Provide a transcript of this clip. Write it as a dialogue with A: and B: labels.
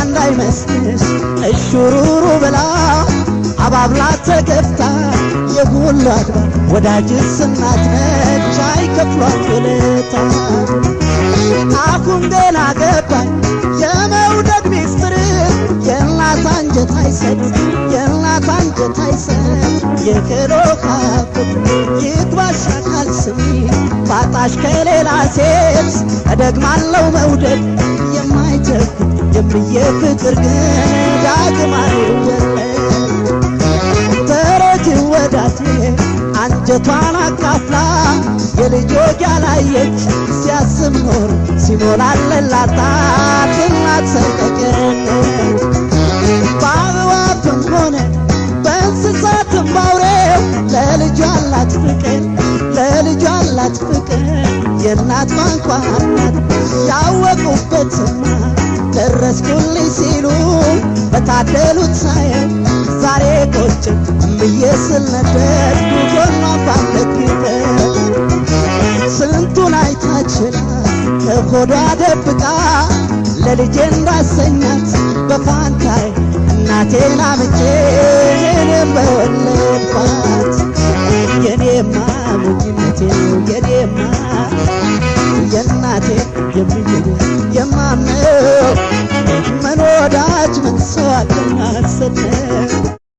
A: እንዳይመስልሽ እሹሩሩ ብላ አባብላ ተገብታ የጉላት ወዳጅስ እናት ነች አይከፍሏት ውለታ አሁን ገና ገባኝ የመውደድ ሚስጥር የእናት አንጀት አይሰጥ የእናት አንጀት አይሰጥ የከሮካ ይግባሽ አካል ስሚ ባጣሽ ከሌላ ሴት እደግማለሁ መውደድ የማይተክ የምዬ ፍቅር ግን ዳግም አይወለድ ተረት ወዳቴ አንጀቷን አካፍላ የልጆች ያላየች ሲያስብ ኖር ሲሞላለላት እናት ሰቀቀን በአበባትም ሆነ በእንስሳትም ባውሬው ለልጇ አላት ፍቅር ለልጇ አላት ፍቅር የእናት ቋንቋ ናት ያወቁበትና ደረስኩልኝ ሲሉ በታደሉት ሳየው ዛሬ ቆጭ እምዬ ስል ነበርኩ ጎኗን ባለግበት ስንቱን አይታችላ ከሆዷ ደብቃ ለልጄ እንዳሰኛት በፋንታይ እናቴን አምጬ እኔም በወለድ